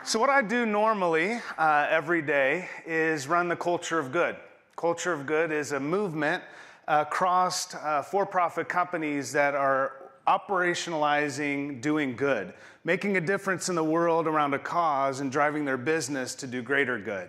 So what I do normally every day is run the Culture of Good. Culture of Good is a movement across for-profit companies that are operationalizing doing good, making a difference in the world around a cause and driving their business to do greater good.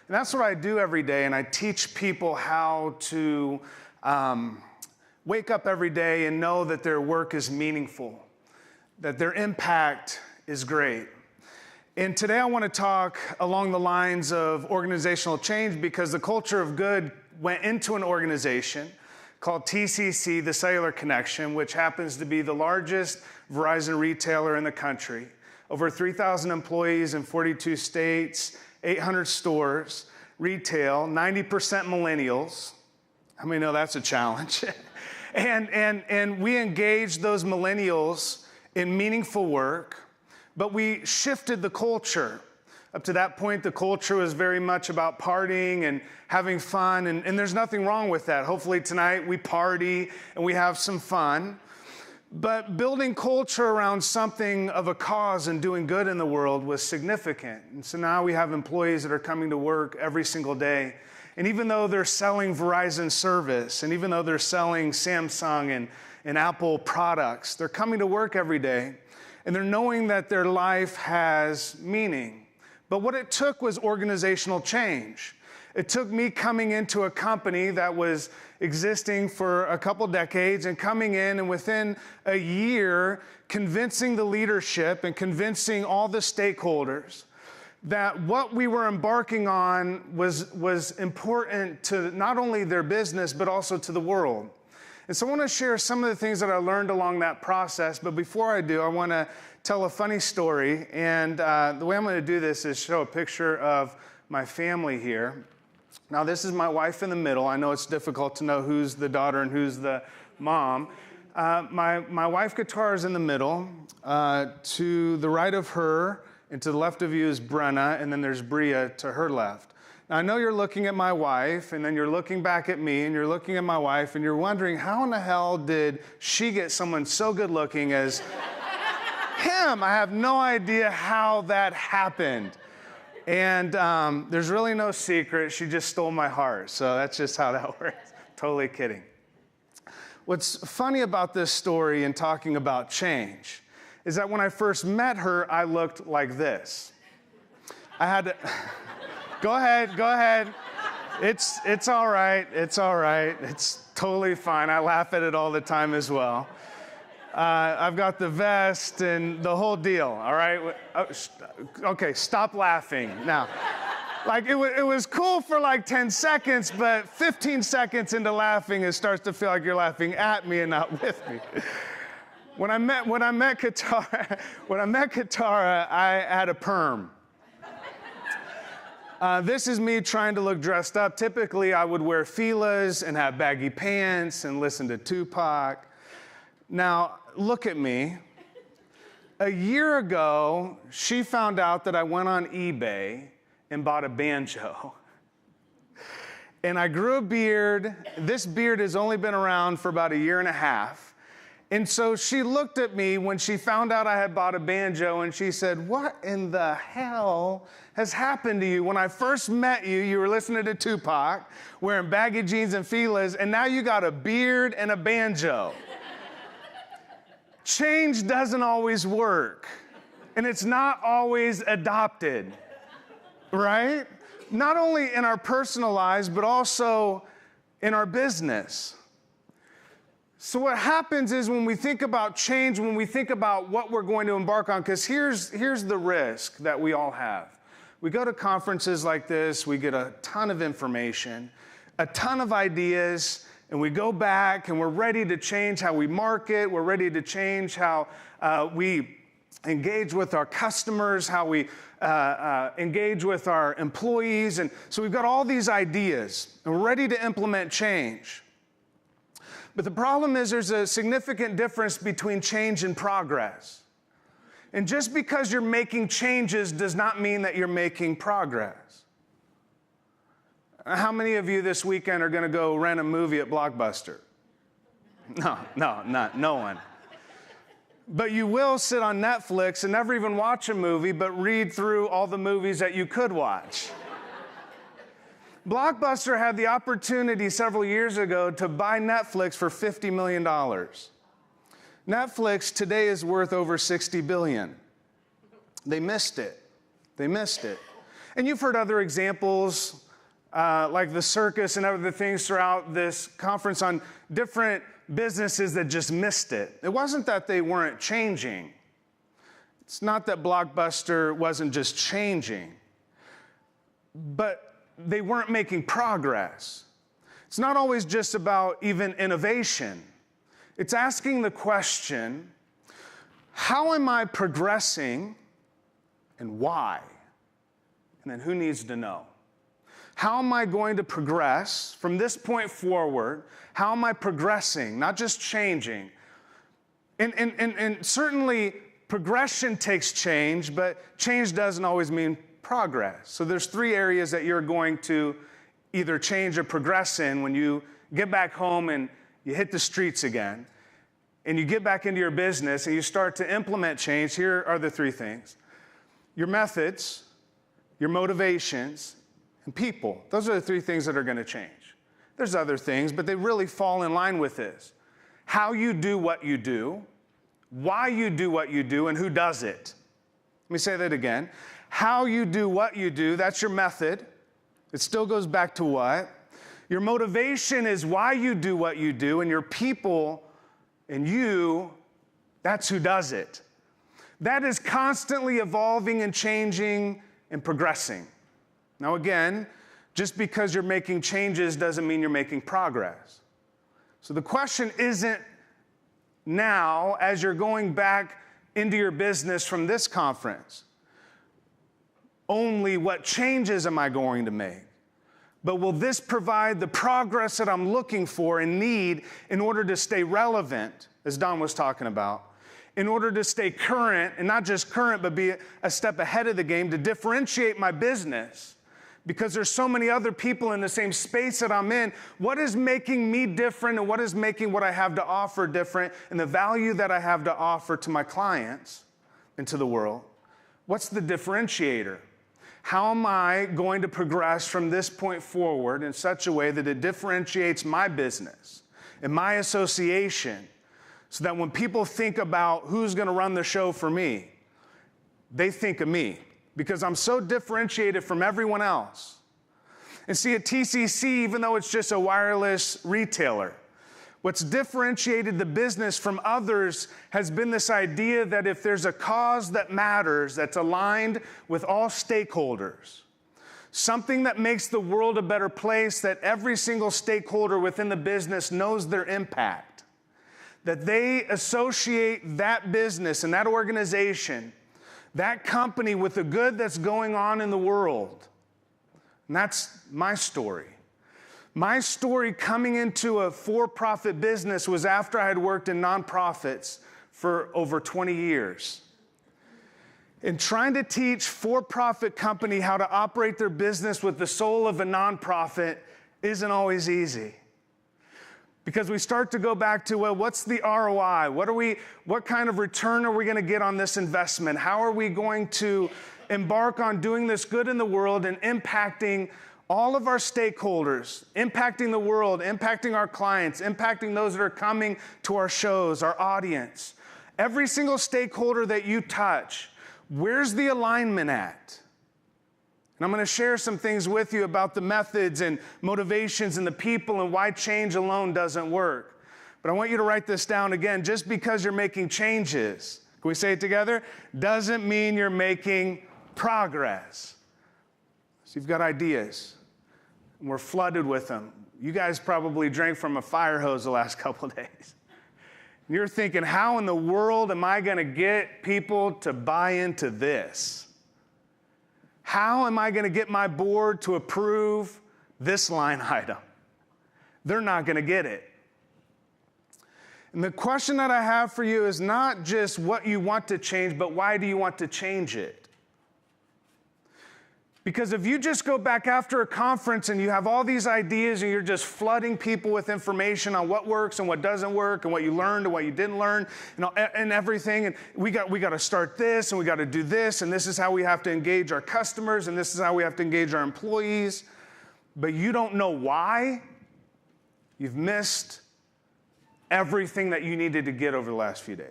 And that's what I do every day, and I teach people how to wake up every day and know that their work is meaningful, that their impact is great. And today I want to talk along the lines of organizational change because the Culture of Good went into an organization called TCC, the Cellular Connection, which happens to be the largest Verizon retailer in the country. Over 3,000 employees in 42 states, 800 stores, retail, 90% millennials. How many know that's a challenge? and we engaged those millennials in meaningful work. But we shifted the culture. Up to that point, the culture was very much about partying and having fun, and there's nothing wrong with that. Hopefully tonight we party and we have some fun. But building culture around something of a cause and doing good in the world was significant. And so now we have employees that are coming to work every single day. And even though they're selling Verizon service, and even though they're selling Samsung and Apple products, they're coming to work every day. And they're knowing that their life has meaning. But what it took was organizational change. It took me coming into a company that was existing for a couple decades and coming in and within a year convincing the leadership and convincing all the stakeholders that what we were embarking on was important to not only their business but also to the world. And so I want to share some of the things that I learned along that process. But before I do, I want to tell a funny story. And the way I'm going to do this is show a picture of my family here. Now, this is my wife in the middle. I know it's difficult to know who's the daughter and who's the mom. My wife guitar is in the middle. To the right of her and to the left of you is Brenna, and then there's Bria to her left. Now, I know you're looking at my wife, and then you're looking back at me, and you're looking at my wife, and you're wondering, how in the hell did she get someone so good looking as him? I have no idea how that happened. And there's really no secret. She just stole my heart. So that's just how that works. Totally kidding. What's funny about this story and talking about change is that when I first met her, I looked like this. I had to... Go ahead. It's all right. It's totally fine. I laugh at it all the time as well. I've got the vest and the whole deal, all right? Okay, stop laughing. Now, like it was cool for like 10 seconds, but 15 seconds into laughing, it starts to feel like you're laughing at me and not with me. When I met Katara, I had a perm. This is me trying to look dressed up. Typically, I would wear Fila's and have baggy pants and listen to Tupac. Now, look at me. A year ago, she found out that I went on eBay and bought a banjo. And I grew a beard. This beard has only been around for about a year and a half. And so she looked at me when she found out I had bought a banjo and she said, "What in the hell has happened to you? When I first met you, you were listening to Tupac, wearing baggy jeans and Fila's, and now you got a beard and a banjo." Change doesn't always work, and it's not always adopted, right? Not only in our personal lives, but also in our business. So what happens is when we think about change, when we think about what we're going to embark on, because here's the risk that we all have. We go to conferences like this, we get a ton of information, a ton of ideas, and we go back and we're ready to change how we market, we're ready to change how we engage with our customers, how we engage with our employees. And so we've got all these ideas, and we're ready to implement change. But the problem is there's a significant difference between change and progress. And just because you're making changes does not mean that you're making progress. How many of you this weekend are going to go rent a movie at Blockbuster? No one. But you will sit on Netflix and never even watch a movie, but read through all the movies that you could watch. Blockbuster had the opportunity several years ago to buy Netflix for $50 million. Netflix today is worth over $60 billion. They missed it. They missed it. And you've heard other examples, like the circus and other things throughout this conference on different businesses that just missed it. It wasn't that they weren't changing. It's not that Blockbuster wasn't just changing, but they weren't making progress. It's not always just about even innovation. It's asking the question, how am I progressing and why? And then who needs to know? How am I going to progress from this point forward? How am I progressing, not just changing? And certainly progression takes change, but change doesn't always mean progress. So there's three areas that you're going to either change or progress in when you get back home and you hit the streets again, and you get back into your business and you start to implement change. Here are the three things: your methods, your motivations, and people. Those are the three things that are going to change. There's other things, but they really fall in line with this. How you do what you do, why you do what you do, and who does it. Let me say that again. How you do what you do, that's your method. It still goes back to what. Your motivation is why you do what you do, and your people and you, that's who does it. That is constantly evolving and changing and progressing. Now again, just because you're making changes doesn't mean you're making progress. So the question isn't now, as you're going back into your business from this conference, only what changes am I going to make? But will this provide the progress that I'm looking for and need in order to stay relevant, as Don was talking about, in order to stay current, and not just current, but be a step ahead of the game to differentiate my business? Because there's so many other people in the same space that I'm in. What is making me different, and what is making what I have to offer different, and the value that I have to offer to my clients and to the world? What's the differentiator? How am I going to progress from this point forward in such a way that it differentiates my business and my association, so that when people think about who's going to run the show for me, they think of me, because I'm so differentiated from everyone else. And see, at TCC, even though it's just a wireless retailer, what's differentiated the business from others has been this idea that if there's a cause that matters, that's aligned with all stakeholders, something that makes the world a better place, that every single stakeholder within the business knows their impact, that they associate that business and that organization, that company, with the good that's going on in the world. And that's my story. My story coming into a for-profit business was after I had worked in nonprofits for over 20 years. And trying to teach for-profit company how to operate their business with the soul of a nonprofit isn't always easy. Because we start to go back to, well, what's the ROI? What kind of return are we going to get on this investment? How are we going to embark on doing this good in the world and impacting all of our stakeholders, impacting the world, impacting our clients, impacting those that are coming to our shows, our audience? Every single stakeholder that you touch, where's the alignment at? And I'm going to share some things with you about the methods and motivations and the people and why change alone doesn't work. But I want you to write this down again. Just because you're making changes, can we say it together? Doesn't mean you're making progress. So you've got ideas, and we're flooded with them. You guys probably drank from a fire hose the last couple of days. And you're thinking, how in the world am I going to get people to buy into this? How am I going to get my board to approve this line item? They're not going to get it. And the question that I have for you is not just what you want to change, but why do you want to change it? Because if you just go back after a conference and you have all these ideas and you're just flooding people with information on what works and what doesn't work and what you learned and what you didn't learn and everything, and we got to start this and we got to do this and this is how we have to engage our customers and this is how we have to engage our employees, but you don't know why, you've missed everything that you needed to get over the last few days.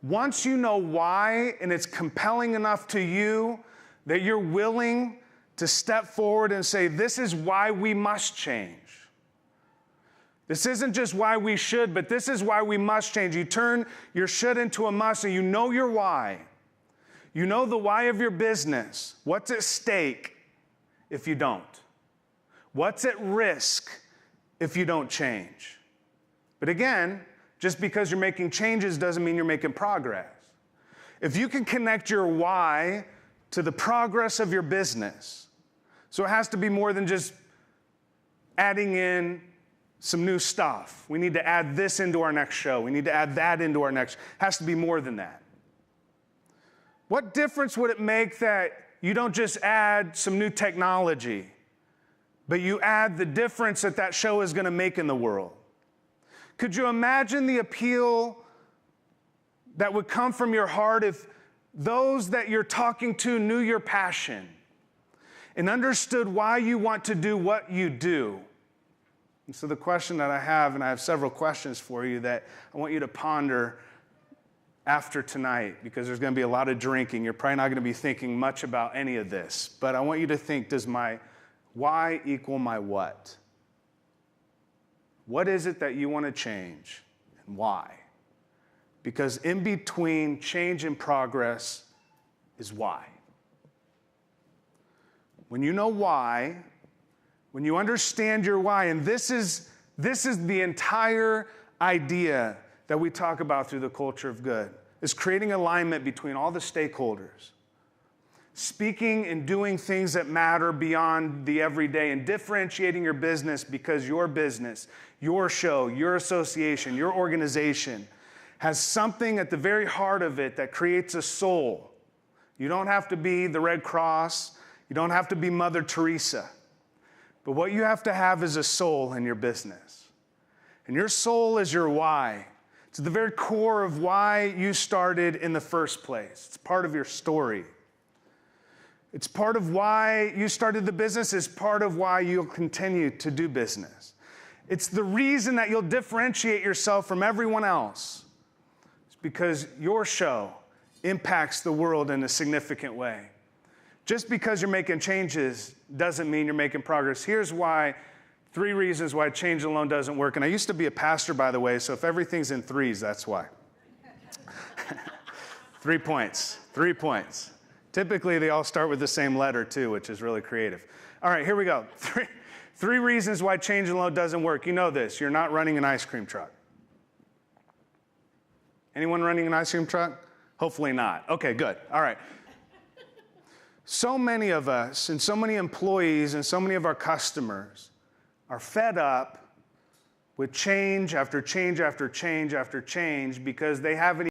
Once you know why and it's compelling enough to you that you're willing to step forward and say, this is why we must change. This isn't just why we should, but this is why we must change. You turn your should into a must, and you know your why. You know the why of your business. What's at stake if you don't? What's at risk if you don't change? But again, just because you're making changes doesn't mean you're making progress. If you can connect your why to the progress of your business. So it has to be more than just adding in some new stuff. We need to add this into our next show. We need to add that into our next. It has to be more than that. What difference would it make that you don't just add some new technology, but you add the difference that that show is going to make in the world? Could you imagine the appeal that would come from your heart if those that you're talking to knew your passion and understood why you want to do what you do? And so the question that I have, and I have several questions for you that I want you to ponder after tonight, because there's going to be a lot of drinking. You're probably not going to be thinking much about any of this, but I want you to think, does my why equal my what? What is it that you want to change and why? Because in between change and progress is why. When you know why, when you understand your why, and this is the entire idea that we talk about through the culture of good, is creating alignment between all the stakeholders, speaking and doing things that matter beyond the everyday, and differentiating your business because your business, your show, your association, your organization has something at the very heart of it that creates a soul. You don't have to be the Red Cross. You don't have to be Mother Teresa. But what you have to have is a soul in your business. And your soul is your why. It's the very core of why you started in the first place. It's part of your story. It's part of why you started the business. It's part of why you'll continue to do business. It's the reason that you'll differentiate yourself from everyone else. Because your show impacts the world in a significant way. Just because you're making changes doesn't mean you're making progress. Here's why, 3 reasons why change alone doesn't work. And I used to be a pastor, by the way, so if everything's in threes, that's why. 3 points. 3 points. Typically, they all start with the same letter, too, which is really creative. All right, here we go. Three reasons why change alone doesn't work. You know this. You're not running an ice cream truck. Anyone running an ice cream truck? Hopefully not. Okay, good. All right. So many of us and so many employees and so many of our customers are fed up with change after change after change after change because they haven't